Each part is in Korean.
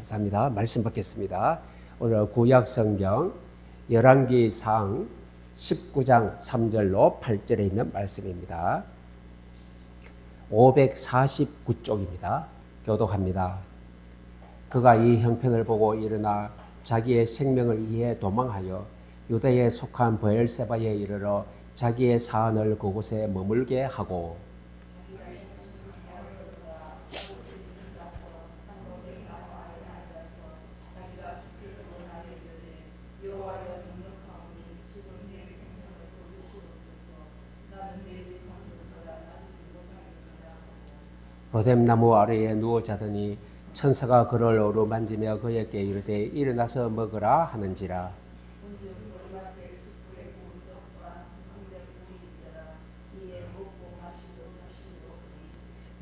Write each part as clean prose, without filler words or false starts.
감사합니다. 말씀 받겠습니다. 오늘 구약성경 열왕기상 19장 3절로 8절에 있는 말씀입니다. 549쪽입니다. 교독합니다. 그가 이 형편을 보고 일어나 자기의 생명을 위해 도망하여 유다에 속한 브엘세바에 이르러 자기의 사안을 그곳에 머물게 하고 로뎀나무 아래에 누워 자더니 천사가 그를 어루만지며 그에게 이르되 일어나서 먹으라 하는지라.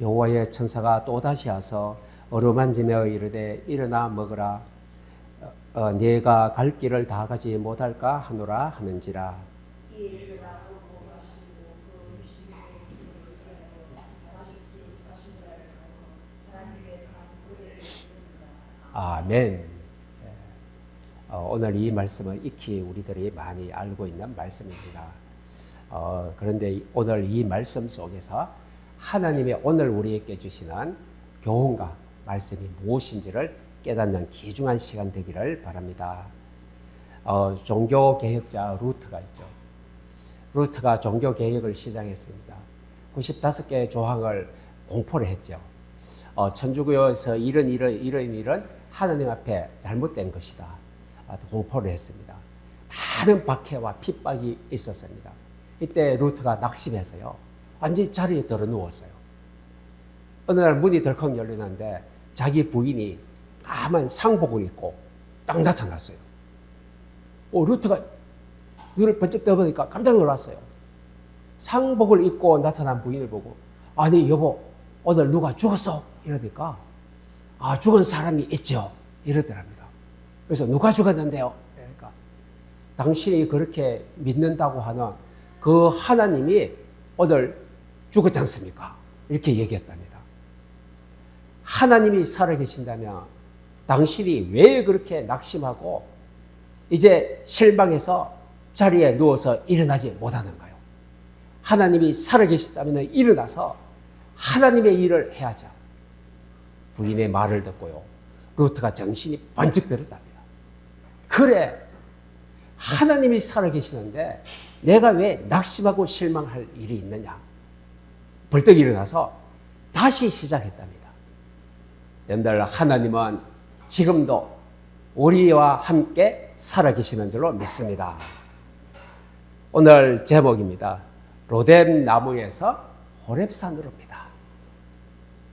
여호와의 천사가 또다시 와서 어루만지며 이르되 일어나 먹으라. 네가 갈 길을 다 가지 못할까 하노라 하는지라. 아멘. 오늘 이 말씀은 익히 우리들이 많이 알고 있는 말씀입니다. 그런데 오늘 이 말씀 속에서 하나님의 오늘 우리에게 주시는 교훈과 말씀이 무엇인지를 깨닫는 귀중한 시간 되기를 바랍니다. 종교개혁자 루트가 있죠. 루트가 종교개혁을 시작했습니다. 95개의 조항을 공포를 했죠. 천주교에서 이런 일은 하나님 앞에 잘못된 것이다. 공포를 했습니다. 많은 박해와 핍박이 있었습니다. 이때 루트가 낙심해서요. 완전히 자리에 들어 누웠어요. 어느 날 문이 덜컥 열리는데 자기 부인이 까만 상복을 입고 딱 나타났어요. 루트가 눈을 번쩍 떠보니까 깜짝 놀랐어요. 상복을 입고 나타난 부인을 보고 아니 여보 오늘 누가 죽었어? 이러니까 죽은 사람이 있죠. 이러더랍니다. 그래서 누가 죽었는데요? 그러니까 당신이 그렇게 믿는다고 하는 그 하나님이 오늘 죽었지 않습니까? 이렇게 얘기했답니다. 하나님이 살아계신다면 당신이 왜 그렇게 낙심하고 이제 실망해서 자리에 누워서 일어나지 못하는가요? 하나님이 살아계시다면 일어나서 하나님의 일을 해야죠. 부인의 말을 듣고요. 루트가 정신이 번쩍 들었답니다. 그래, 하나님이 살아계시는데 내가 왜 낙심하고 실망할 일이 있느냐. 벌떡 일어나서 다시 시작했답니다. 여러분들, 하나님은 지금도 우리와 함께 살아계시는 줄로 믿습니다. 오늘 제목입니다. 로뎀나무에서 호렙산으로입니다.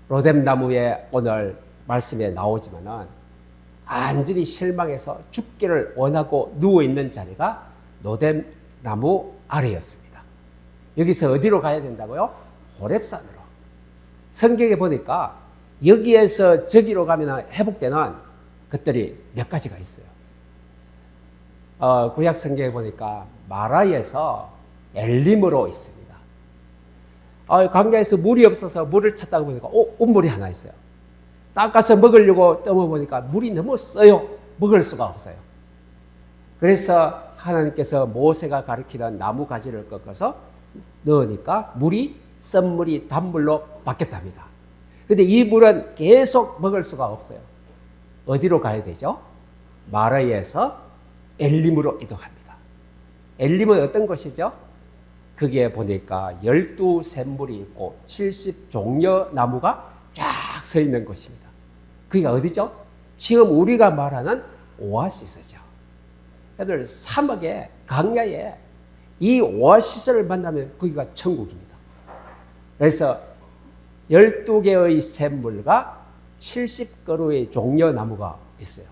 로뎀나무에 오늘 말씀에 나오지만은 완전히 실망해서 죽기를 원하고 누워있는 자리가 로뎀나무 아래였습니다. 여기서 어디로 가야 된다고요? 호렙산으로. 성경에 보니까 여기에서 저기로 가면 회복되는 것들이 몇 가지가 있어요. 구약 성경에 보니까 마라에서 엘림으로 있습니다. 광야에서 물이 없어서 물을 찾다가 보니까 온물이 하나 있어요. 닦아서 먹으려고 떠먹어보니까 물이 너무 써요. 먹을 수가 없어요. 그래서 하나님께서 모세가 가르치던 나무 가지를 꺾어서 넣으니까 물이 썬물이 단물로 바뀌었답니다. 그런데 이 물은 계속 먹을 수가 없어요. 어디로 가야 되죠? 마라에서 엘림으로 이동합니다. 엘림은 어떤 곳이죠? 거기에 보니까 12샘물이 있고 70종려 나무가 쫙 서 있는 곳입니다. 그게 어디죠? 지금 우리가 말하는 오아시스죠. 여러분, 사막에, 강야에 이 오아시스를 만나면 거기가 천국입니다. 그래서 12개의 샘물과 70그루의 종려 나무가 있어요.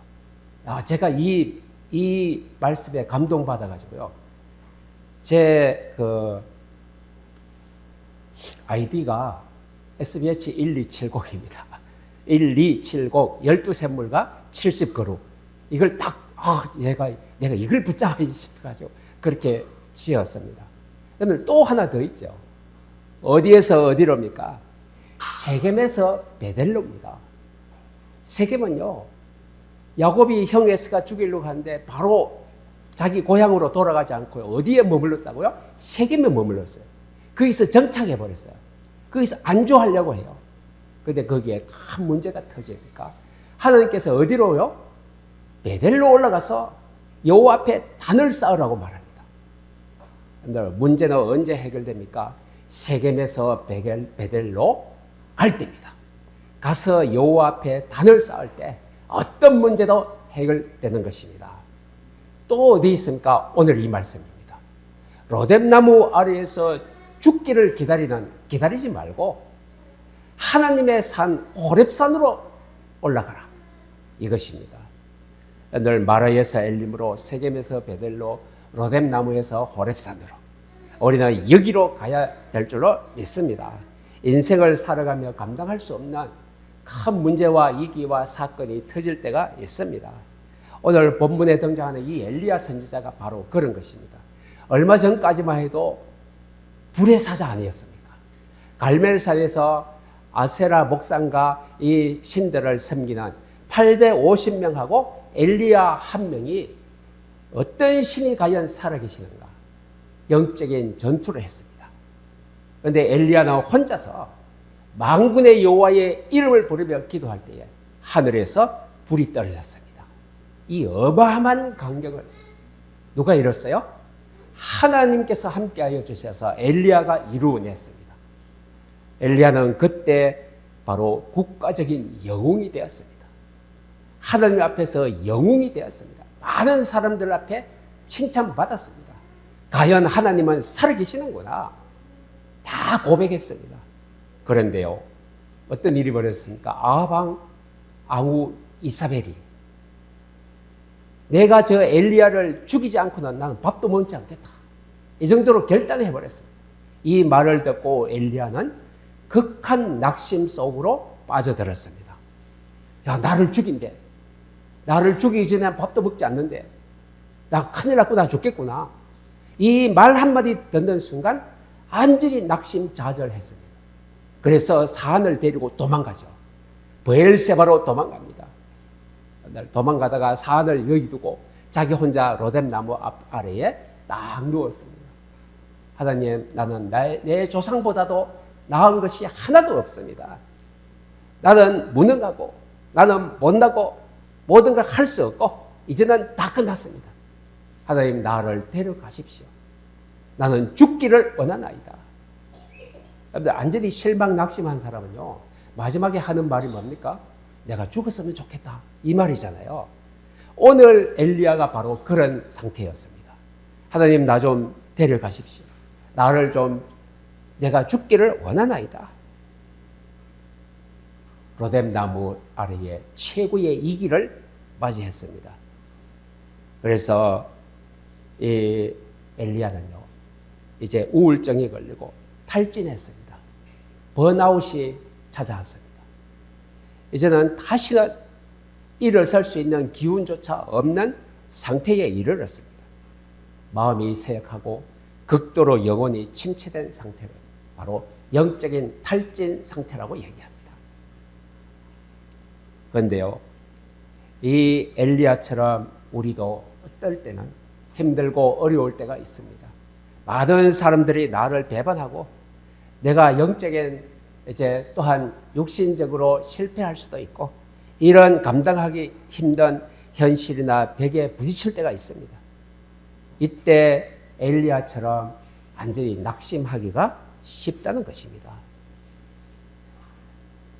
제가 이 말씀에 감동받아가지고요. 제 아이디가 SBH 1270입니다. 1270, 12샘물과 70그루. 이걸 딱, 내가 이걸 붙잡아야 싶어가지고 그렇게 지었습니다. 그러면 또 하나 더 있죠. 어디에서 어디로입니까? 세겜에서 베델로입니다. 세겜은요, 야곱이 형 에서가 죽이려고 하는데 바로 자기 고향으로 돌아가지 않고 어디에 머물렀다고요? 세겜에 머물렀어요. 거기서 정착해 버렸어요. 거기서 안주하려고 해요. 근데 거기에 큰 문제가 터지니까 하나님께서 어디로요? 베델로 올라가서 여호와 앞에 단을 쌓으라고 말합니다. 문제는 언제 해결됩니까? 세겜에서 베델로 갈 때입니다. 가서 여호와 앞에 단을 쌓을 때 어떤 문제도 해결되는 것입니다. 또 어디 있습니까? 오늘 이 말씀입니다. 로뎀나무 아래에서 죽기를 기다리지 말고 하나님의 산 호렙산으로 올라가라. 이것입니다. 늘 마라에서 엘림으로, 세겜에서 베델로, 로뎀나무에서 호렙산으로 우리는 여기로 가야 될 줄로 믿습니다. 인생을 살아가며 감당할 수 없는 큰 문제와 위기와 사건이 터질 때가 있습니다. 오늘 본문에 등장하는 이 엘리야 선지자가 바로 그런 것입니다. 얼마 전까지만 해도 불의 사자 아니었습니까? 갈멜산에서 아세라 목상과 이 신들을 섬기는 850명하고 엘리야 한 명이 어떤 신이 과연 살아계시는가? 영적인 전투를 했습니다. 그런데 엘리야는 혼자서 만군의 여호와의 이름을 부르며 기도할 때에 하늘에서 불이 떨어졌습니다. 이 어마어마한 강격을 누가 이뤘어요? 하나님께서 함께하여 주셔서 엘리야가 이루어냈습니다. 엘리야는 그때 바로 국가적인 영웅이 되었습니다. 하나님 앞에서 영웅이 되었습니다. 많은 사람들 앞에 칭찬받았습니다. 과연 하나님은 살아계시는구나. 다 고백했습니다. 그런데요, 어떤 일이 벌어졌습니까? 아합 왕후 이사벨이 내가 저 엘리야를 죽이지 않고는 나는 밥도 먹지 않겠다. 이 정도로 결단해버렸습니다. 이 말을 듣고 엘리야는 극한 낙심 속으로 빠져들었습니다. 야, 나를 죽인대. 나를 죽이기 전에 밥도 먹지 않는데 나 큰일 났고 나 죽겠구나. 이 말 한마디 듣는 순간 완전히 낙심자절했습니다. 그래서 사안을 데리고 도망가죠. 브엘세바로 도망갑니다. 도망가다가 사안을 여기 두고 자기 혼자 로뎀나무 아래에 딱 누웠습니다. 하나님, 나는 내 조상보다도 나은 것이 하나도 없습니다. 나는 무능하고 나는 못나고 모든 걸 할 수 없고 이제는 다 끝났습니다. 하나님, 나를 데려가십시오. 나는 죽기를 원하나이다. 여러분들, 완전히 실망 낙심한 사람은요, 마지막에 하는 말이 뭡니까? 내가 죽었으면 좋겠다. 이 말이잖아요. 오늘 엘리야가 바로 그런 상태였습니다. 하나님, 나 좀 데려가십시오. 나를 좀, 내가 죽기를 원하나이다. 로뎀나무 아래에 최고의 위기를 맞이했습니다. 그래서 이 엘리야는요, 이제 우울증이 걸리고 탈진했습니다. 번아웃이 찾아왔습니다. 이제는 다시는 일어설 수 있는 기운조차 없는 상태에 이르렀습니다. 마음이 쇠약하고 극도로 영혼이 침체된 상태를 바로 영적인 탈진 상태라고 얘기합니다. 그런데요, 이 엘리야처럼 우리도 어떨 때는 힘들고 어려울 때가 있습니다. 많은 사람들이 나를 배반하고 내가 영적인 이제 또한 육신적으로 실패할 수도 있고 이런 감당하기 힘든 현실이나 벽에 부딪힐 때가 있습니다. 이때 엘리야처럼 완전히 낙심하기가 쉽다는 것입니다.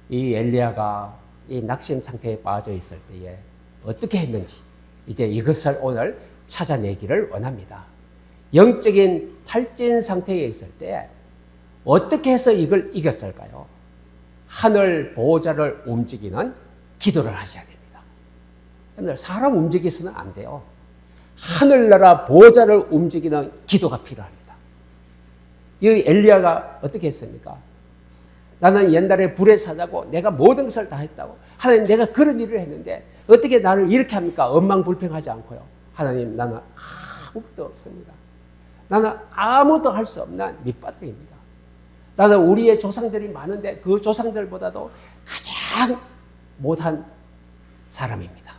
이 엘리야가 이 낙심 상태에 빠져 있을 때에 어떻게 했는지 이제 이것을 오늘 찾아내기를 원합니다. 영적인 탈진 상태에 있을 때 어떻게 해서 이걸 이겼을까요? 하늘 보호자를 움직이는 기도를 하셔야 됩니다. 여러분들, 사람 움직이서는 안 돼요. 하늘나라 보호자를 움직이는 기도가 필요합니다. 이 엘리야가 어떻게 했습니까? 나는 옛날에 불의 사자고 내가 모든 것을 다 했다고. 하나님, 내가 그런 일을 했는데 어떻게 나를 이렇게 합니까? 엉망불평하지 않고요. 하나님, 나는 아무것도 없습니다. 나는 아무것도 할 수 없는 밑바닥입니다. 나는 우리의 조상들이 많은데 그 조상들보다도 가장 못한 사람입니다.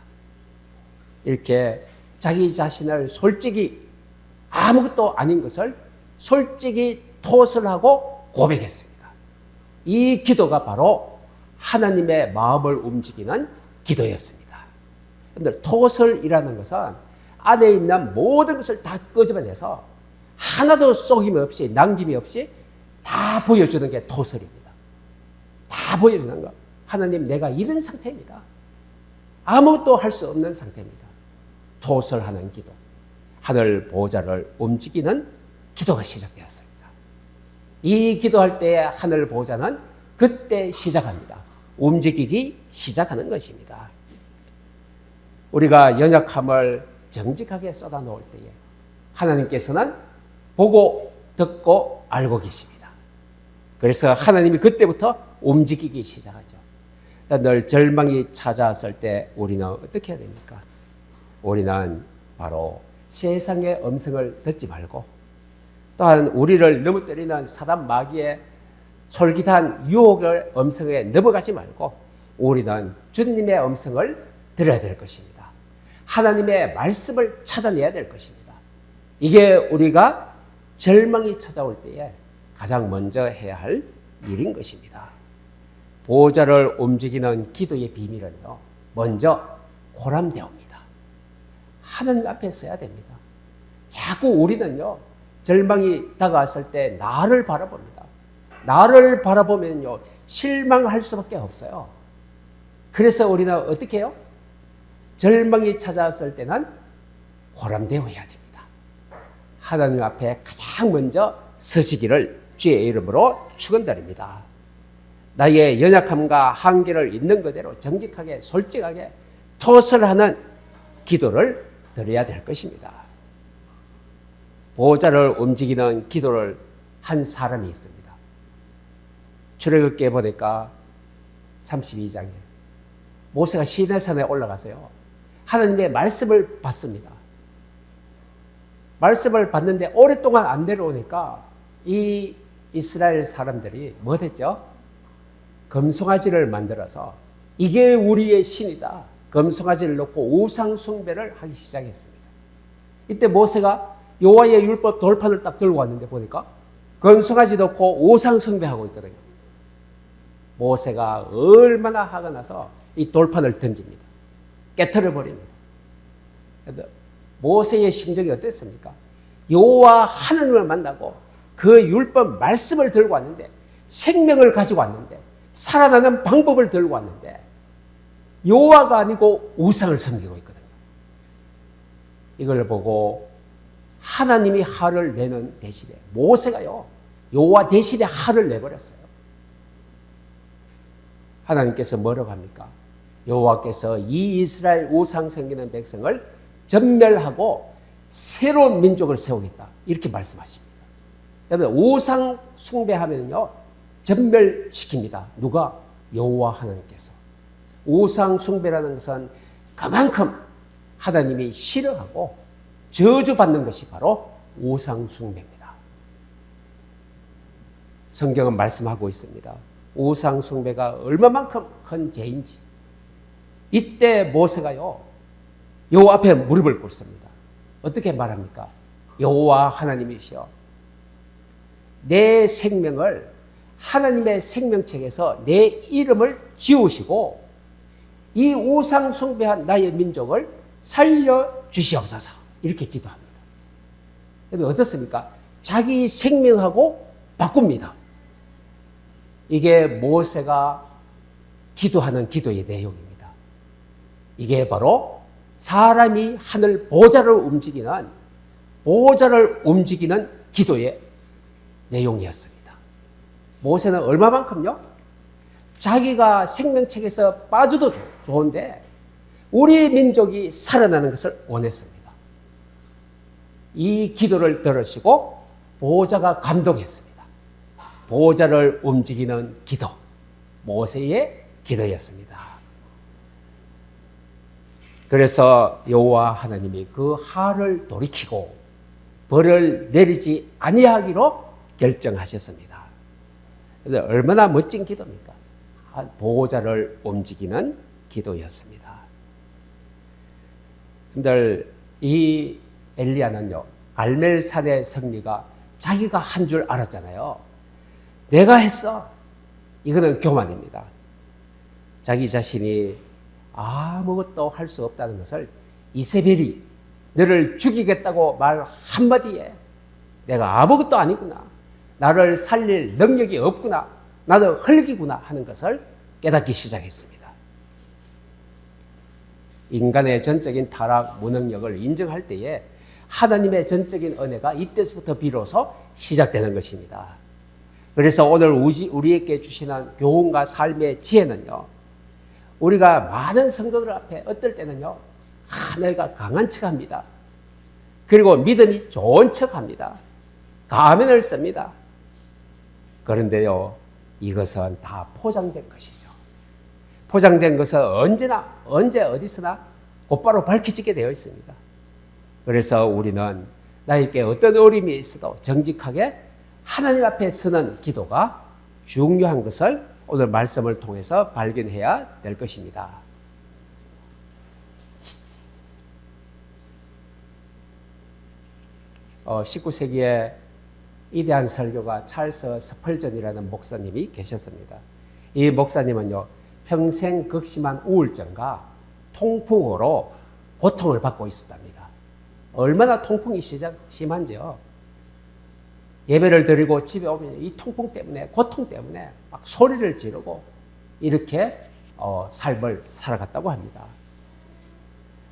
이렇게 자기 자신을 솔직히 아무것도 아닌 것을 솔직히 토설하고 고백했습니다. 이 기도가 바로 하나님의 마음을 움직이는 기도였습니다. 그런데 토설이라는 것은 안에 있는 모든 것을 다 끄집어내서 하나도 속임이 없이 남김이 없이 다 보여주는 게 토설입니다. 다 보여주는 거. 하나님, 내가 이런 상태입니다. 아무것도 할 수 없는 상태입니다. 토설하는 기도. 하늘 보좌를 움직이는 기도가 시작되었습니다. 이 기도할 때 하늘 보좌는 그때 시작합니다. 움직이기 시작하는 것입니다. 우리가 연약함을 정직하게 쏟아놓을 때에 하나님께서는 보고 듣고 알고 계십니다. 그래서 하나님이 그때부터 움직이기 시작하죠. 늘 절망이 찾아왔을 때 우리는 어떻게 해야 됩니까? 우리는 바로 세상의 음성을 듣지 말고 또한 우리를 넘어뜨리는 사단 마귀의 솔깃한 유혹의 음성에 넘어가지 말고 우리는 주님의 음성을 들어야 될 것입니다. 하나님의 말씀을 찾아내야 될 것입니다. 이게 우리가 절망이 찾아올 때에 가장 먼저 해야 할 일인 것입니다. 보좌를 움직이는 기도의 비밀은요, 먼저 고람되옵니다. 하나님 앞에 서야 됩니다. 자꾸 우리는요, 절망이 다가왔을 때 나를 바라봅니다. 나를 바라보면요, 실망할 수밖에 없어요. 그래서 우리는 어떻게 해요? 절망이 찾아왔을 때는 고람되어야 됩니다. 하나님 앞에 가장 먼저 서시기를 주의 이름으로 축원드립니다. 나의 연약함과 한계를 있는 그대로 정직하게 솔직하게 토설하는 기도를 드려야 될 것입니다. 보좌를 움직이는 기도를 한 사람이 있습니다. 출애굽기에 보니까 32장에 모세가 시내산에 올라가서요, 하나님의 말씀을 받습니다. 말씀을 받는데 오랫동안 안 내려오니까 이 이스라엘 사람들이 뭐 했죠? 금송아지를 만들어서 이게 우리의 신이다. 금송아지를 놓고 우상 숭배를 하기 시작했습니다. 이때 모세가 여호와의 율법 돌판을 딱 들고 왔는데 보니까 금송아지 놓고 우상 숭배하고 있더래요. 모세가 얼마나 화가 나서 이 돌판을 던집니다. 깨트려 버립니다. 모세의 심정이 어땠습니까? 여호와 하나님을 만나고 그 율법 말씀을 들고 왔는데, 생명을 가지고 왔는데, 살아나는 방법을 들고 왔는데 여호와가 아니고 우상을 섬기고 있거든요. 이걸 보고 하나님이 화를 내는 대신에 모세가요, 여호와 대신에 화를 내버렸어요. 하나님께서 뭐라고 합니까? 여호와께서 이 이스라엘 우상 섬기는 백성을 전멸하고 새로운 민족을 세우겠다, 이렇게 말씀하십니다. 여러분, 우상 숭배하면요 전멸시킵니다. 누가? 여호와 하나님께서. 우상 숭배라는 것은 그만큼 하나님이 싫어하고 저주받는 것이 바로 우상 숭배입니다. 성경은 말씀하고 있습니다. 우상 숭배가 얼마만큼 큰 죄인지. 이때 모세가요, 여호와 앞에 무릎을 꿇습니다. 어떻게 말합니까? 여호와 하나님이시여, 내 생명을 하나님의 생명책에서 내 이름을 지우시고 이 우상 숭배한 나의 민족을 살려주시옵소서, 이렇게 기도합니다. 여러분 어떻습니까? 자기 생명하고 바꿉니다. 이게 모세가 기도하는 기도의 내용입니다. 이게 바로 사람이 하늘 보좌를 움직이는 기도의 내용이었습니다. 모세는 얼마만큼요? 자기가 생명책에서 빠져도 좋은데 우리 민족이 살아나는 것을 원했습니다. 이 기도를 들으시고 보좌가 감동했습니다. 보좌를 움직이는 기도, 모세의 기도였습니다. 그래서 여호와 하나님이 그 화를 돌이키고 벌을 내리지 아니하기로 결정하셨습니다. 얼마나 멋진 기도입니까? 보호자를 움직이는 기도였습니다. 근데 이 엘리야는요, 갈멜산의 승리가 자기가 한 줄 알았잖아요. 내가 했어. 이거는 교만입니다. 자기 자신이 아무것도 할 수 없다는 것을 이세벨이 너를 죽이겠다고 말 한마디에 내가 아무것도 아니구나. 나를 살릴 능력이 없구나. 나는 흙이구나 하는 것을 깨닫기 시작했습니다. 인간의 전적인 타락, 무능력을 인정할 때에 하나님의 전적인 은혜가 이때서부터 비로소 시작되는 것입니다. 그래서 오늘 우리에게 주시는 교훈과 삶의 지혜는요, 우리가 많은 성도들 앞에 어떨 때는요, 내가 강한 척합니다. 그리고 믿음이 좋은 척합니다. 가면을 씁니다. 그런데요, 이것은 다 포장된 것이죠. 포장된 것은 언제나 언제 어디서나 곧바로 밝혀지게 되어 있습니다. 그래서 우리는 나에게 어떤 어려움이 있어도 정직하게 하나님 앞에 서는 기도가 중요한 것을 오늘 말씀을 통해서 발견해야 될 것입니다. 19세기에 위대한 설교가 찰스 스펄전이라는 목사님이 계셨습니다. 이 목사님은요, 평생 극심한 우울증과 통풍으로 고통을 받고 있었답니다. 얼마나 통풍이 심한지요. 예배를 드리고 집에 오면 이 통풍 때문에, 고통 때문에 막 소리를 지르고 이렇게 삶을 살아갔다고 합니다.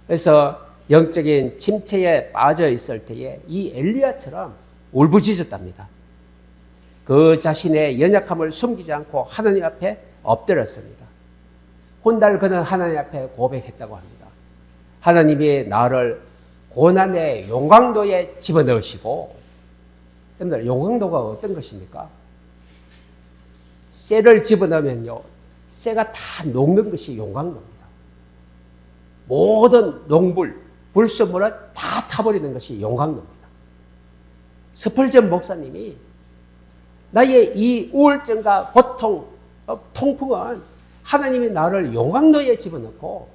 그래서 영적인 침체에 빠져 있을 때에 이 엘리야처럼 울부짖었답니다. 그 자신의 연약함을 숨기지 않고 하나님 앞에 엎드렸습니다. 훗날 그는 하나님 앞에 고백했다고 합니다. 하나님이 나를 고난의 용광도에 집어넣으시고, 여러분들 용광도가 어떤 것입니까? 쇠를 집어넣으면요, 쇠가 다 녹는 것이 용광도입니다. 모든 농불, 불순물을 다 타버리는 것이 용광도입니다. 스펄전 목사님이 나의 이 우울증과 고통, 통풍은 하나님이 나를 용광도에 집어넣고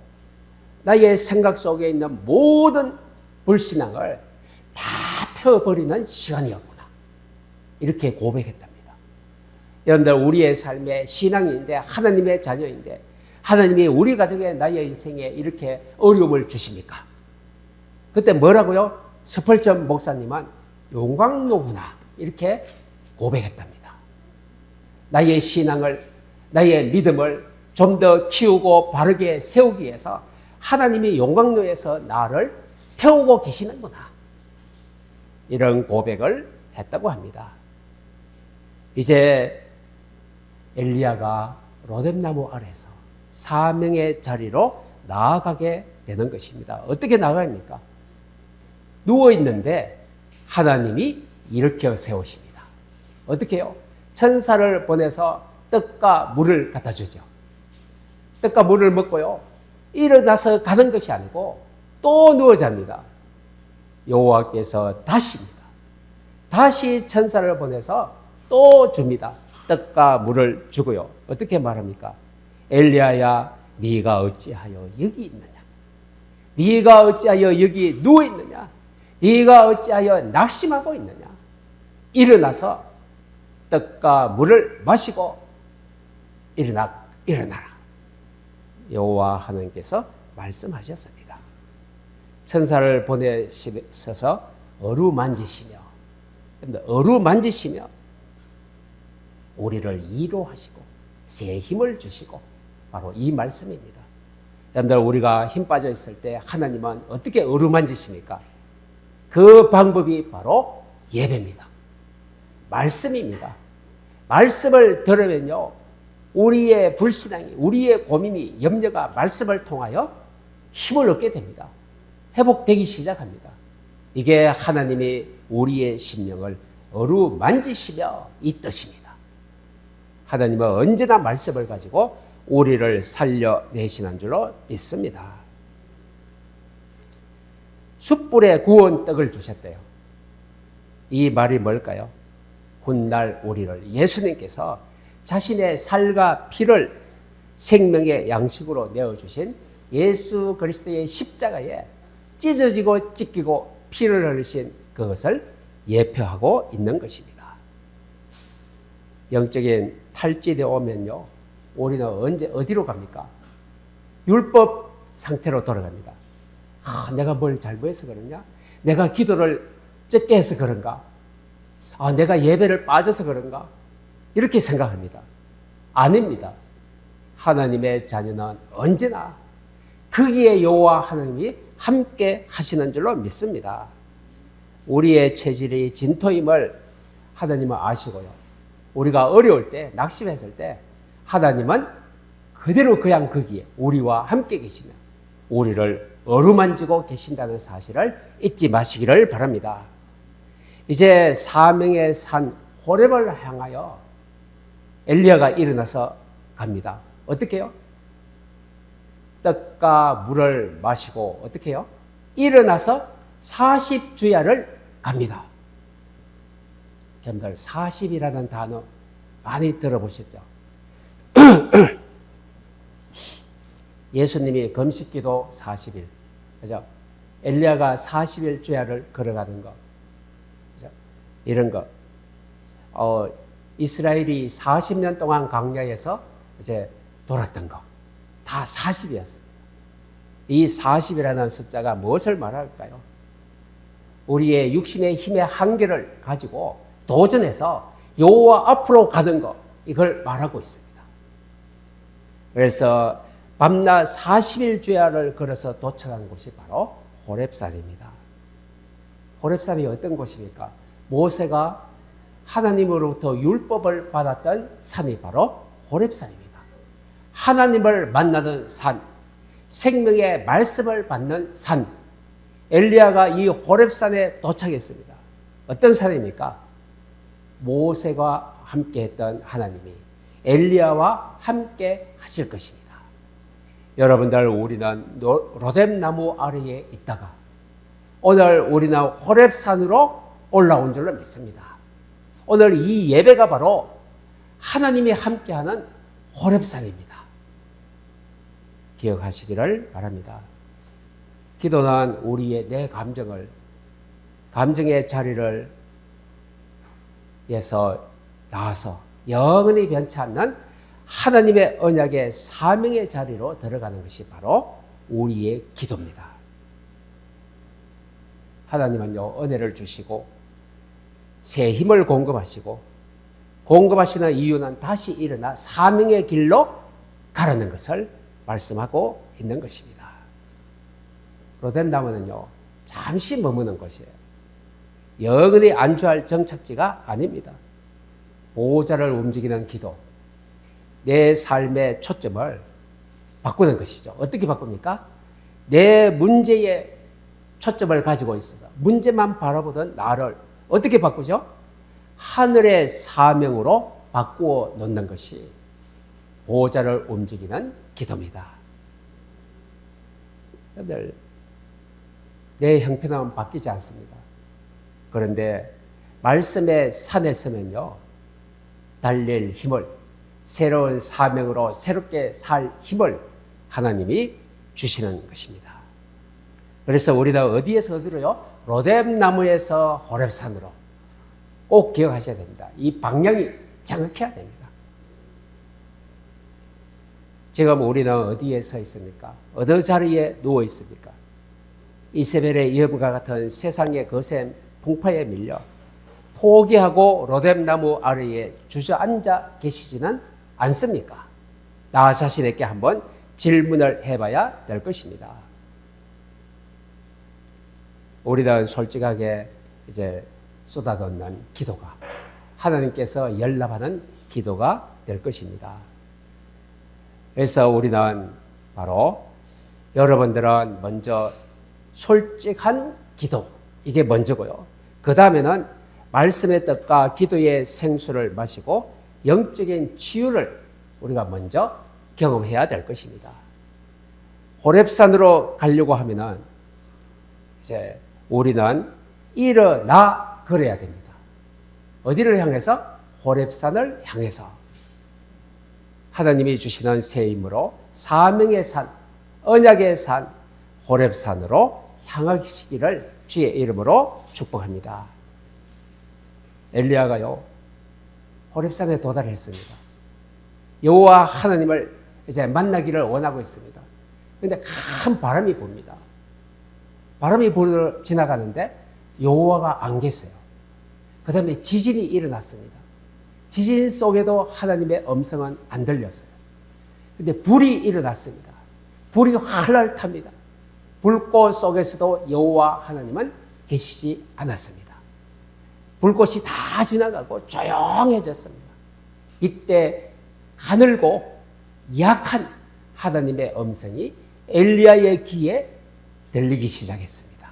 나의 생각 속에 있는 모든 불신앙을 다 태워버리는 시간이었구나. 이렇게 고백했답니다. 여러분들, 우리의 삶의 신앙인데, 하나님의 자녀인데, 하나님이 우리 가정에, 나의 인생에 이렇게 어려움을 주십니까? 그때 뭐라고요? 스펄전 목사님은 용광로구나, 이렇게 고백했답니다. 나의 신앙을, 나의 믿음을 좀 더 키우고 바르게 세우기 위해서 하나님이 용광로에서 나를 태우고 계시는구나, 이런 고백을 했다고 합니다. 이제 엘리야가 로뎀나무 아래서 사명의 자리로 나아가게 되는 것입니다. 어떻게 나아갑니까? 누워있는데 하나님이 일으켜 세우십니다. 어떻게 해요? 천사를 보내서 떡과 물을 갖다 주죠. 떡과 물을 먹고요, 일어나서 가는 것이 아니고 또 누워 잡니다. 여호와께서 다시 천사를 보내서 또 줍니다. 떡과 물을 주고요. 어떻게 말합니까? 엘리야야, 네가 어찌하여 여기 있느냐? 네가 어찌하여 여기 누워 있느냐? 네가 어찌하여 낙심하고 있느냐? 일어나서 떡과 물을 마시고 일어나라. 여호와 하나님께서 말씀하셨습니다. 천사를 보내셔서 어루만지시며 우리를 위로하시고 새 힘을 주시고, 바로 이 말씀입니다. 여러분들, 우리가 힘 빠져 있을 때 하나님은 어떻게 어루만지십니까? 그 방법이 바로 예배입니다. 말씀입니다. 말씀을 들으면요, 우리의 불신앙이, 우리의 고민이, 염려가 말씀을 통하여 힘을 얻게 됩니다. 회복되기 시작합니다. 이게 하나님이 우리의 심령을 어루만지시며 이 뜻입니다. 하나님은 언제나 말씀을 가지고 우리를 살려내시는 줄로 믿습니다. 숯불에 구운 떡을 주셨대요. 이 말이 뭘까요? 훗날 우리를 예수님께서 자신의 살과 피를 생명의 양식으로 내어주신 예수 그리스도의 십자가에 찢어지고 찢기고 피를 흘리신 그것을 예표하고 있는 것입니다. 영적인 탈진이 오면요, 우리는 언제 어디로 갑니까? 율법 상태로 돌아갑니다. 내가 뭘 잘못해서 그러냐? 내가 기도를 적게 해서 그런가? 내가 예배를 빠져서 그런가? 이렇게 생각합니다. 아닙니다. 하나님의 자녀는 언제나 거기에 여호와 하나님이 함께 하시는 줄로 믿습니다. 우리의 체질이 진토임을 하나님은 아시고요. 우리가 어려울 때, 낙심했을 때 하나님은 그대로 그냥 거기에 우리와 함께 계시며 우리를 어루만지고 계신다는 사실을 잊지 마시기를 바랍니다. 이제 사명의 산 호렙을 향하여 엘리야가 일어나서 갑니다. 어떻게 해요? 떡과 물을 마시고 어떻게 해요? 일어나서 40주야를 갑니다. 여러분들 40이라는 단어 많이 들어보셨죠? 예수님이 금식기도 40일, 그죠? 엘리야가 40일 주야를 걸어가는 거, 그죠? 이런 거. 이스라엘이 40년 동안 광야에서 이제 돌았던 거, 다 40이었습니다. 이 40이라는 숫자가 무엇을 말할까요? 우리의 육신의 힘의 한계를 가지고 도전해서 여호와 앞으로 가는 거, 이걸 말하고 있습니다. 그래서 밤낮 40일 주야를 걸어서 도착한 곳이 바로 호렙산입니다. 호렙산이 어떤 곳입니까? 모세가 하나님으로부터 율법을 받았던 산이 바로 호렙산입니다. 하나님을 만나는 산, 생명의 말씀을 받는 산. 엘리야가 이 호렙산에 도착했습니다. 어떤 산입니까? 모세가 함께했던 하나님이 엘리야와 함께 하실 것입니다. 여러분들, 우리는 로뎀나무 아래에 있다가 오늘 우리는 호렙산으로 올라온 줄로 믿습니다. 오늘 이 예배가 바로 하나님이 함께하는 호렙산입니다. 기억하시기를 바랍니다. 기도는 우리의 내 감정의 자리를 에서 나와서 영원히 변치 않는 하나님의 언약의 사명의 자리로 들어가는 것이 바로 우리의 기도입니다. 하나님은요, 은혜를 주시고 새 힘을 공급하시고, 공급하시는 이유는 다시 일어나 사명의 길로 가라는 것을 말씀하고 있는 것입니다. 로뎀나무는요, 잠시 머무는 것이에요. 영원히 안주할 정착지가 아닙니다. 보호자를 움직이는 기도, 내 삶의 초점을 바꾸는 것이죠. 어떻게 바꿉니까? 내 문제에 초점을 가지고 있어서 문제만 바라보던 나를 어떻게 바꾸죠? 하늘의 사명으로 바꾸어 놓는 것이 보호자를 움직이는 기도입니다. 여러분들, 내 형편은 바뀌지 않습니다. 그런데 말씀의 산에 서면요, 달릴 힘을, 새로운 사명으로 새롭게 살 힘을 하나님이 주시는 것입니다. 그래서 우리는 어디에서 어디로요? 로뎀나무에서 호렙산으로. 꼭 기억하셔야 됩니다. 이 방향이 정확해야 됩니다. 지금 우리는 어디에 서 있습니까? 어느 자리에 누워 있습니까? 이세벨의 위험과 같은 세상의 거센 풍파에 밀려 포기하고 로뎀나무 아래에 주저앉아 계시지는 않습니까? 나 자신에게 한번 질문을 해봐야 될 것입니다. 우리는 솔직하게 이제 쏟아놓는 기도가 하나님께서 연락하는 기도가 될 것입니다. 그래서 우리는 바로 여러분들은 먼저 솔직한 기도, 이게 먼저고요. 그 다음에는 말씀의 뜻과 기도의 생수를 마시고 영적인 치유를 우리가 먼저 경험해야 될 것입니다. 호렙산으로 가려고 하면은 이제 우리는 일어나 걸어야 됩니다. 어디를 향해서? 호렙산을 향해서. 하나님이 주시는 새 힘으로 사명의 산, 언약의 산, 호렙산으로 향하시기를 주의 이름으로 축복합니다. 엘리야가요, 호렙산에 도달했습니다. 여호와 하나님을 이제 만나기를 원하고 있습니다. 그런데 큰 바람이 붑니다. 바람이 불어 지나가는데 여호와가 안 계세요. 그 다음에 지진이 일어났습니다. 지진 속에도 하나님의 음성은 안 들렸어요. 그런데 불이 일어났습니다. 불이 활활 탑니다. 불꽃 속에서도 여호와 하나님은 계시지 않았습니다. 불꽃이 다 지나가고 조용해졌습니다. 이때 가늘고 약한 하나님의 음성이 엘리야의 귀에 들리기 시작했습니다.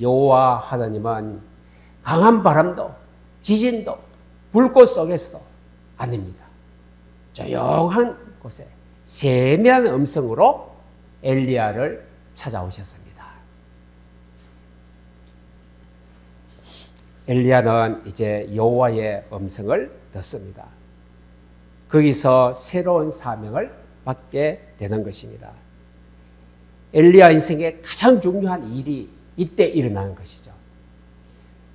여호와 하나님은 강한 바람도 지진도 불꽃 속에서도 아닙니다. 조용한 곳에 세미한 음성으로 엘리야를 찾아오셨습니다. 엘리야는 이제 여호와의 음성을 듣습니다. 거기서 새로운 사명을 받게 되는 것입니다. 엘리야 인생의 가장 중요한 일이 이때 일어나는 것이죠.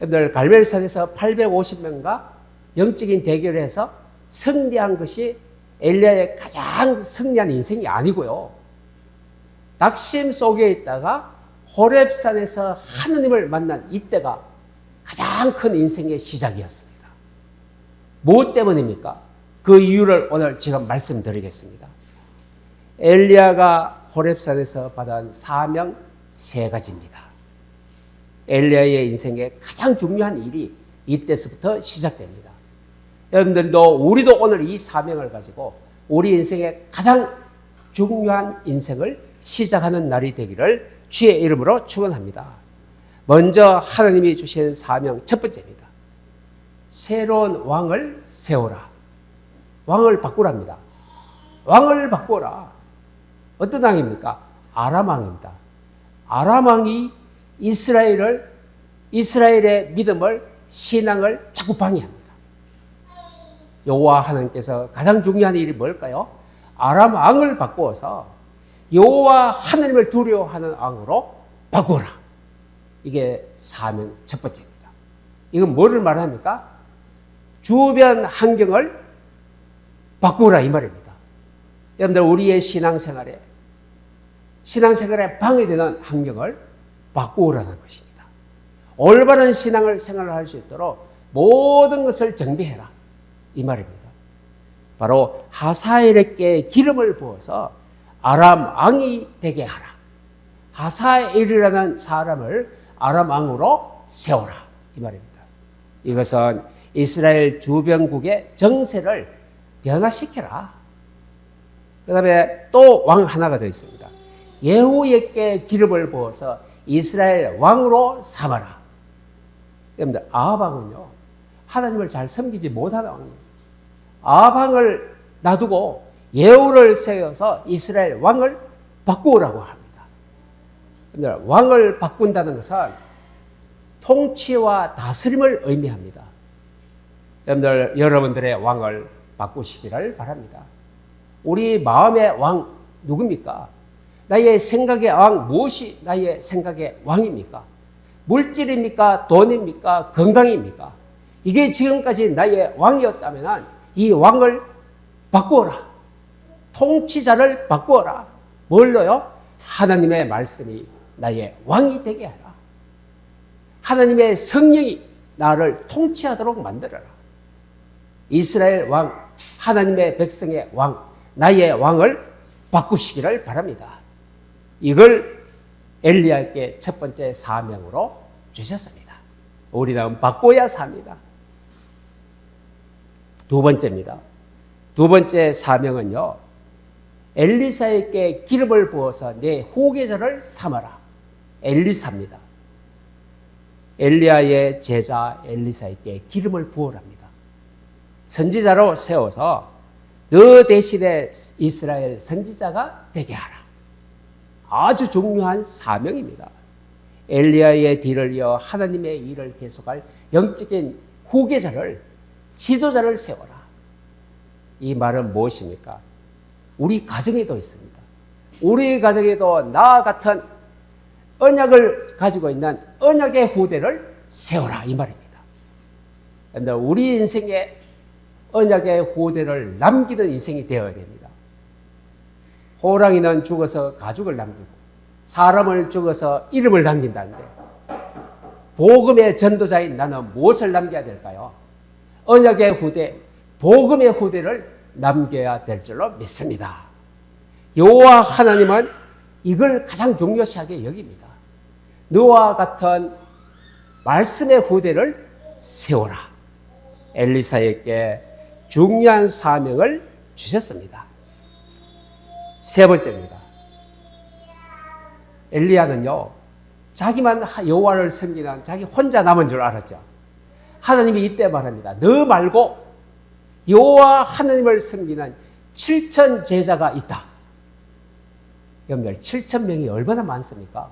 여러분들 갈멜산에서 850명과 영적인 대결에서 승리한 것이 엘리야의 가장 승리한 인생이 아니고요. 낙심 속에 있다가 호렙산에서 하느님을 만난 이때가 가장 큰 인생의 시작이었습니다. 무엇 때문입니까? 그 이유를 오늘 지금 말씀드리겠습니다. 엘리야가 호렙산에서 받은 사명 3가지입니다. 엘리야의 인생의 가장 중요한 일이 이때서부터 시작됩니다. 여러분들도 우리도 오늘 이 사명을 가지고 우리 인생의 가장 중요한 인생을 시작하는 날이 되기를 주의 이름으로 축원합니다. 먼저 하나님이 주신 사명 첫 번째입니다. 새로운 왕을 세우라. 왕을 바꾸랍니다. 왕을 바꾸라. 어떤 왕입니까? 아람 왕입니다. 아람 왕이 이스라엘의 믿음을, 신앙을 자꾸 방해합니다. 여호와 하나님께서 가장 중요한 일이 뭘까요? 아람 왕을 바꾸어서 여호와 하나님을 두려워하는 왕으로 바꾸라. 이게 사명 첫 번째입니다. 이건 뭐를 말합니까? 주변 환경을 바꾸라 이 말입니다. 여러분들 우리의 신앙생활에 방해되는 환경을 바꾸라는 것입니다. 올바른 신앙을 생활할 수 있도록 모든 것을 정비해라 이 말입니다. 바로 하사엘에게 기름을 부어서 아람 왕이 되게 하라. 하사엘이라는 사람을 아람 왕으로 세우라 이 말입니다. 이것은 이스라엘 주변국의 정세를 변화시켜라. 그 다음에 또 왕 하나가 더 있습니다. 예후에게 기름을 부어서 이스라엘 왕으로 삼아라. 여러분들 아합 왕은요 하나님을 잘 섬기지 못하는 왕이에요. 아합 왕을 놔두고 예후를 세워서 이스라엘 왕을 바꾸라고 합니다. 여러분들 왕을 바꾼다는 것은 통치와 다스림을 의미합니다. 여러분들의 왕을 바꾸시기를 바랍니다. 우리 마음의 왕 누굽니까? 나의 생각의 왕 무엇이 나의 생각의 왕입니까? 물질입니까? 돈입니까? 건강입니까? 이게 지금까지 나의 왕이었다면 이 왕을 바꾸어라. 통치자를 바꾸어라. 뭘로요? 하나님의 말씀이 나의 왕이 되게 하라. 하나님의 성령이 나를 통치하도록 만들어라. 이스라엘 왕, 하나님의 백성의 왕, 나의 왕을 바꾸시기를 바랍니다. 이걸 엘리야에게 첫 번째 사명으로 주셨습니다. 우리는 바꿔야 삽니다. 두 번째입니다. 두 번째 사명은요, 엘리사에게 기름을 부어서 내 후계자를 삼아라. 엘리사입니다. 엘리야의 제자 엘리사에게 기름을 부어랍니다. 선지자로 세워서 너 대신에 이스라엘 선지자가 되게 하라. 아주 중요한 사명입니다. 엘리야의 뒤를 이어 하나님의 일을 계속할 영적인 후계자를, 지도자를 세워라. 이 말은 무엇입니까? 우리 가정에도 있습니다. 우리 가정에도 나와 같은 언약을 가지고 있는 언약의 후대를 세워라 이 말입니다. 그런데 우리 인생에 언약의 후대를 남기는 인생이 되어야 됩니다. 호랑이는 죽어서 가죽을 남기고 사람을 죽어서 이름을 남긴다는데 복음의 전도자인 나는 무엇을 남겨야 될까요? 언약의 후대, 복음의 후대를 남겨야 될 줄로 믿습니다. 여호와 하나님은 이걸 가장 중요시하게 여깁니다. 너와 같은 말씀의 후대를 세워라. 엘리사에게 중요한 사명을 주셨습니다. 세 번째입니다. 엘리야는요, 자기만 여호와를 섬기는 자기 혼자 남은 줄 알았죠. 하나님이 이때 말합니다. 너 말고 여호와 하나님을 섬기는 7천 제자가 있다. 여러분들 7천 명이 얼마나 많습니까?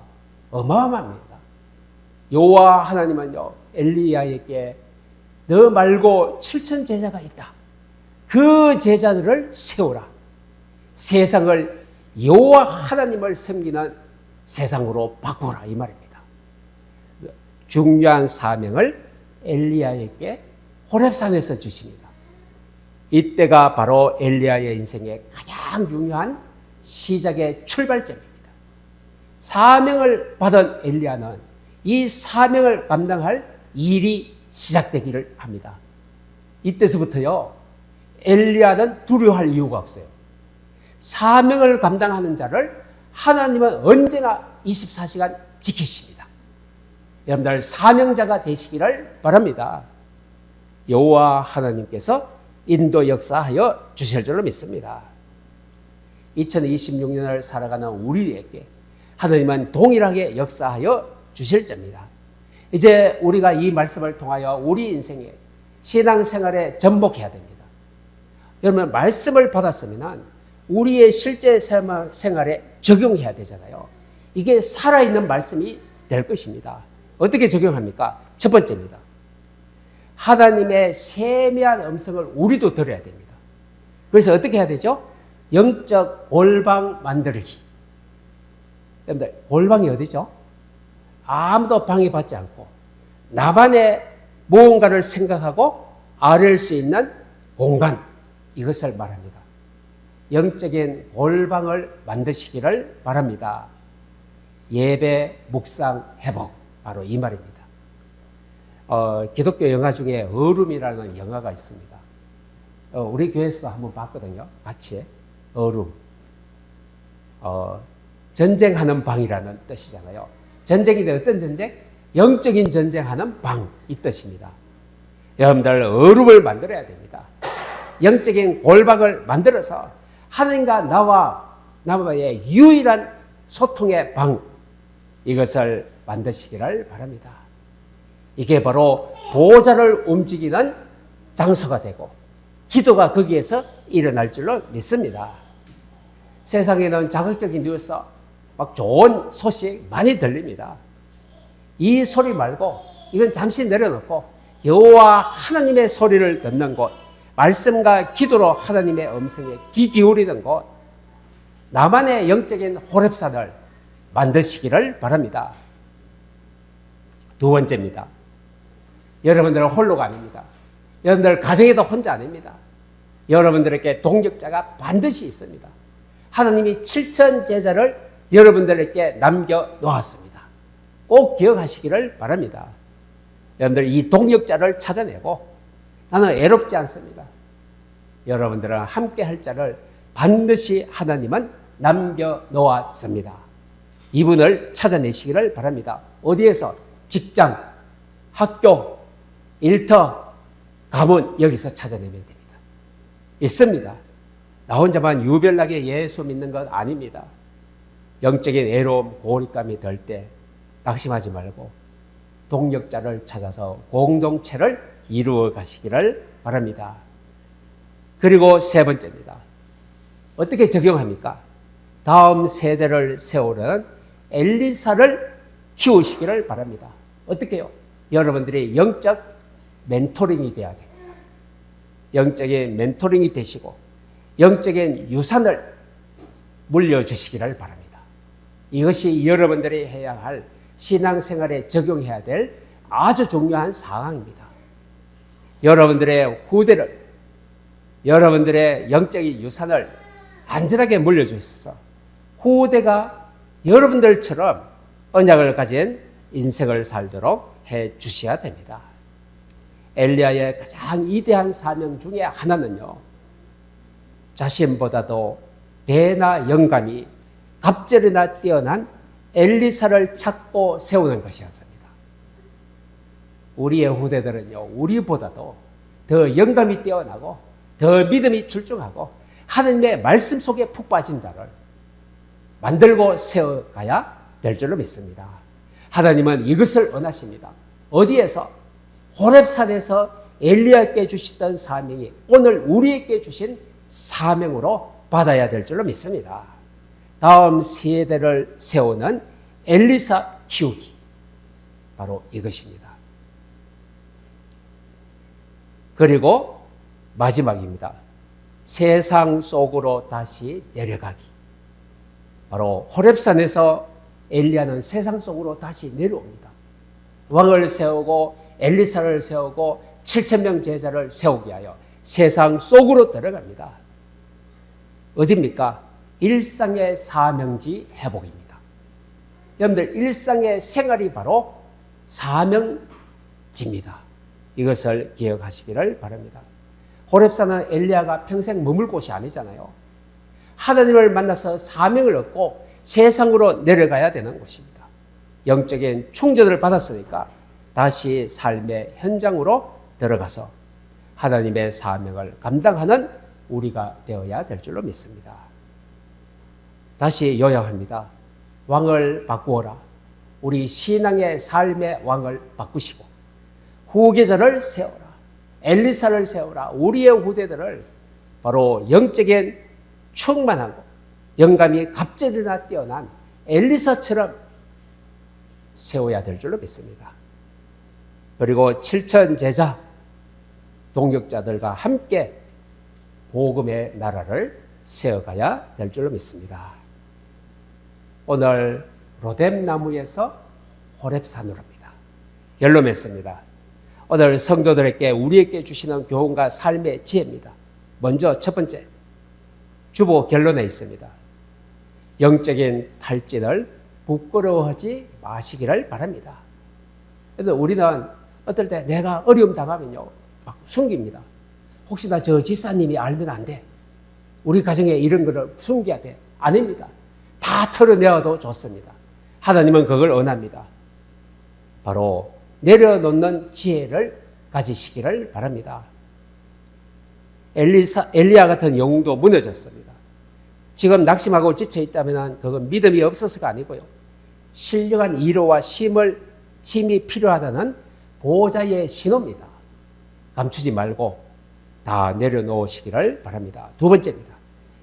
어마어마합니다. 여호와 하나님은요, 엘리야에게 너 말고 7천 제자가 있다. 그 제자들을 세우라. 세상을 여호와 하나님을 섬기는 세상으로 바꾸라 이 말입니다. 중요한 사명을 엘리야에게 호렙산에서 주십니다. 이때가 바로 엘리야의 인생의 가장 중요한 시작의 출발점입니다. 사명을 받은 엘리야는 이 사명을 감당할 일이 시작되기를 합니다. 이때서부터요, 엘리야는 두려워할 이유가 없어요. 사명을 감당하는 자를 하나님은 언제나 24시간 지키십니다. 여러분들 사명자가 되시기를 바랍니다. 여호와 하나님께서 인도 역사하여 주실 줄로 믿습니다. 2026년을 살아가는 우리에게 하나님은 동일하게 역사하여 주실 겁니다. 이제 우리가 이 말씀을 통하여 우리 인생에 신앙생활에 전복해야 됩니다. 여러분 말씀을 받았으면 우리의 실제 생활에 적용해야 되잖아요. 이게 살아있는 말씀이 될 것입니다. 어떻게 적용합니까? 첫 번째입니다. 하나님의 세미한 음성을 우리도 들어야 됩니다. 그래서 어떻게 해야 되죠? 영적 골방 만들기. 여러분들 골방이 어디죠? 아무도 방해받지 않고 나만의 무언가를 생각하고 아뢰을 수 있는 공간, 이것을 말합니다. 영적인 골방을 만드시기를 바랍니다. 예배, 묵상, 회복, 바로 이 말입니다. 기독교 영화 중에 어룸이라는 영화가 있습니다. 우리 교회에서도 한번 봤거든요. 같이 어룸. 전쟁하는 방이라는 뜻이잖아요. 전쟁인데 어떤 전쟁? 영적인 전쟁하는 방, 이 뜻입니다. 여러분들 어룸을 만들어야 됩니다. 영적인 골방을 만들어서 하나님과 나와의 유일한 소통의 방, 이것을 만드시기를 바랍니다. 이게 바로 보좌를 움직이는 장소가 되고 기도가 거기에서 일어날 줄로 믿습니다. 세상에는 자극적인 뉴스, 막 좋은 소식 많이 들립니다. 이 소리 말고 이건 잠시 내려놓고 여호와 하나님의 소리를 듣는 곳, 말씀과 기도로 하나님의 음성에 귀 기울이는 곳, 나만의 영적인 호렙산을 만드시기를 바랍니다. 두 번째입니다. 여러분들은 홀로가 아닙니다. 여러분들 가정에도 혼자 아닙니다. 여러분들에게 동역자가 반드시 있습니다. 하나님이 7천 제자를 여러분들에게 남겨놓았습니다. 꼭 기억하시기를 바랍니다. 여러분들 이 동역자를 찾아내고 나는 애롭지 않습니다. 여러분들은 함께 할 자를 반드시 하나님은 남겨놓았습니다. 이분을 찾아내시기를 바랍니다. 어디에서? 직장, 학교, 일터, 가문, 여기서 찾아내면 됩니다. 있습니다. 나 혼자만 유별나게 예수 믿는 것 아닙니다. 영적인 애로움, 고립감이 들 때 낙심하지 말고 동역자를 찾아서 공동체를 이루어 가시기를 바랍니다. 그리고 세 번째입니다. 어떻게 적용합니까? 다음 세대를 세우는 엘리사를 키우시기를 바랍니다. 어떻게 해요? 여러분들이 영적 멘토링이 돼야 됩니다. 영적인 멘토링이 되시고 영적인 유산을 물려주시기를 바랍니다. 이것이 여러분들이 해야 할 신앙생활에 적용해야 될 아주 중요한 사항입니다. 여러분들의 후대를, 여러분들의 영적인 유산을 안전하게 물려주셔서 후대가 여러분들처럼 언약을 가진 인생을 살도록 해 주셔야 됩니다. 엘리야의 가장 위대한 사명 중에 하나는요, 자신보다도 배나 영감이 갑절이나 뛰어난 엘리사를 찾고 세우는 것이었습니다. 우리의 후대들은요, 우리보다도 더 영감이 뛰어나고 더 믿음이 출중하고 하나님의 말씀 속에 푹 빠진 자를 만들고 세워가야 될 줄로 믿습니다. 하나님은 이것을 원하십니다. 어디에서? 호렙산에서 엘리야께 주시던 사명이 오늘 우리에게 주신 사명으로 받아야 될 줄로 믿습니다. 다음 세대를 세우는 엘리사 키우기, 바로 이것입니다. 그리고 마지막입니다. 세상 속으로 다시 내려가기. 바로 호렙산에서 엘리야는 세상 속으로 다시 내려옵니다. 왕을 세우고 엘리사를 세우고 7,000명 제자를 세우기 위하여 세상 속으로 들어갑니다. 어디입니까? 일상의 사명지 회복입니다. 여러분들, 일상의 생활이 바로 사명지입니다. 이것을 기억하시기를 바랍니다. 호렙산은 엘리야가 평생 머물 곳이 아니잖아요. 하나님을 만나서 사명을 얻고 세상으로 내려가야 되는 곳입니다. 영적인 충전을 받았으니까 다시 삶의 현장으로 들어가서 하나님의 사명을 감당하는 우리가 되어야 될 줄로 믿습니다. 다시 요약합니다. 왕을 바꾸어라. 우리 신앙의 삶의 왕을 바꾸시고 후계자를 세워라. 엘리사를 세워라. 우리의 후대들을 바로 영적인 충만하고 영감이 갑절이나 뛰어난 엘리사처럼 세워야 될 줄로 믿습니다. 그리고 7천 제자 동역자들과 함께 복음의 나라를 세워가야 될 줄로 믿습니다. 오늘 로뎀나무에서 호렙산으로입니다. 결론 맺습니다. 오늘 성도들에게 우리에게 주시는 교훈과 삶의 지혜입니다. 먼저 첫 번째, 주보 결론에 있습니다. 영적인 탈진을 부끄러워하지 마시기를 바랍니다. 그래서 우리는 어떨 때 내가 어려움 당하면요, 막 숨깁니다. 혹시나 저 집사님이 알면 안 돼. 우리 가정에 이런 거를 숨겨야 돼. 아닙니다. 다 털어내어도 좋습니다. 하나님은 그걸 원합니다. 바로 내려놓는 지혜를 가지시기를 바랍니다. 엘리야 같은 영웅도 무너졌습니다. 지금 낙심하고 지쳐 있다면 그건 믿음이 없어서가 아니고요, 신령한 위로와 심이 필요하다는 보호자의 신호입니다. 감추지 말고 다 내려놓으시기를 바랍니다. 두 번째입니다.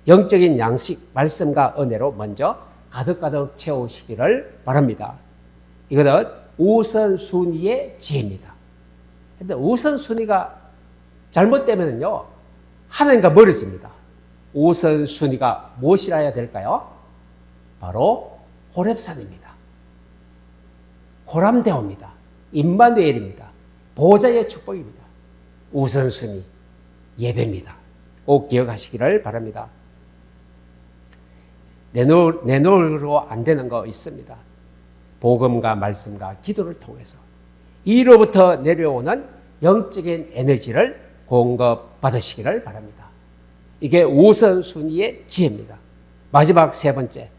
영적인 양식, 말씀과 은혜로 먼저 가득가득 채우시기를 바랍니다. 이것은 우선순위의 지혜입니다. 그런데 우선순위가 잘못되면요, 하나님과 멀어집니다. 우선순위가 무엇이라야 될까요? 바로 호렙산입니다. 호람대오입니다. 임마누엘입니다. 보호자의 축복입니다. 우선순위 예배입니다. 꼭 기억하시기를 바랍니다. 내놓으로 안 되는 거 있습니다. 복음과 말씀과 기도를 통해서 이로부터 내려오는 영적인 에너지를 공급받으시기를 바랍니다. 이게 우선순위의 지혜입니다. 마지막 세 번째,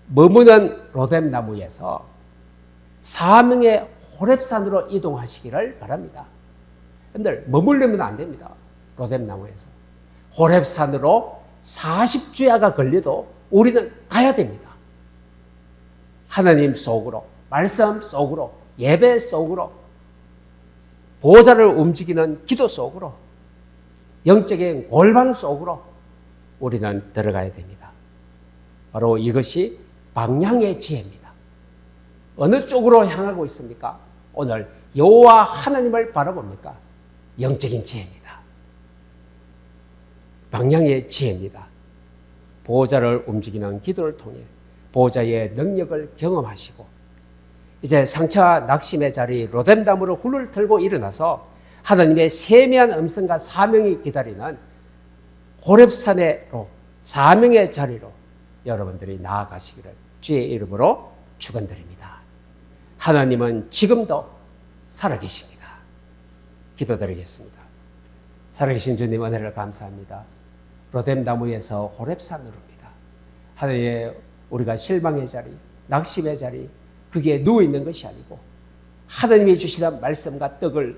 머무는 로뎀나무에서 사명의 호렙산으로 이동하시기를 바랍니다. 여러분들, 머물려면 안 됩니다. 로뎀나무에서 호렙산으로 40주야가 걸려도 우리는 가야 됩니다. 하나님 속으로, 말씀 속으로, 예배 속으로, 보호자를 움직이는 기도 속으로, 영적인 골방 속으로 우리는 들어가야 됩니다. 바로 이것이 방향의 지혜입니다. 어느 쪽으로 향하고 있습니까? 오늘 여호와 하나님을 바라봅니까? 영적인 지혜입니다. 방향의 지혜입니다. 보호자를 움직이는 기도를 통해 보호자의 능력을 경험하시고 이제 상처와 낙심의 자리 로뎀담으로 훌을 들고 일어나서 하나님의 세미한 음성과 사명이 기다리는 호렙산으로 사명의 자리로 여러분들이 나아가시기를 주의 이름으로 축원드립니다. 하나님은 지금도 살아계십니다. 기도드리겠습니다. 살아계신 주님 은혜를 감사합니다. 로뎀나무에서 호렙산으로입니다. 하나님의 우리가 실망의 자리, 낙심의 자리, 그게 누워있는 것이 아니고 하나님이 주시는 말씀과 떡을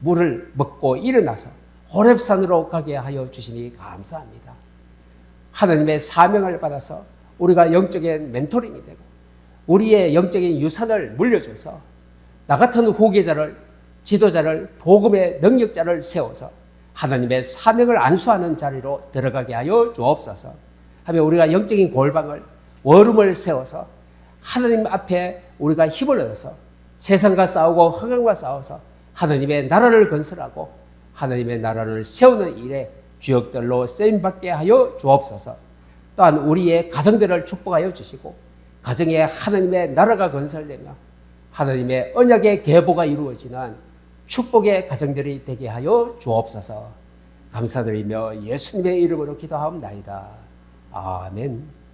물을 먹고 일어나서 호렙산으로 가게 하여 주시니 감사합니다. 하나님의 사명을 받아서 우리가 영적인 멘토링이 되고 우리의 영적인 유산을 물려줘서 나 같은 후계자를, 지도자를, 복음의 능력자를 세워서 하나님의 사명을 안수하는 자리로 들어가게 하여 주옵소서. 하며 우리가 영적인 골방을, 워룸을 세워서 하나님 앞에 우리가 힘을 얻어서 세상과 싸우고 흑암과 싸워서 하나님의 나라를 건설하고 하나님의 나라를 세우는 일에 주역들로 쓰임받게 하여 주옵소서. 또한 우리의 가정들을 축복하여 주시고 가정에 하나님의 나라가 건설되며 하나님의 언약의 계보가 이루어지는 축복의 가정들이 되게 하여 주옵소서. 감사드리며 예수님의 이름으로 기도하옵나이다. 아멘.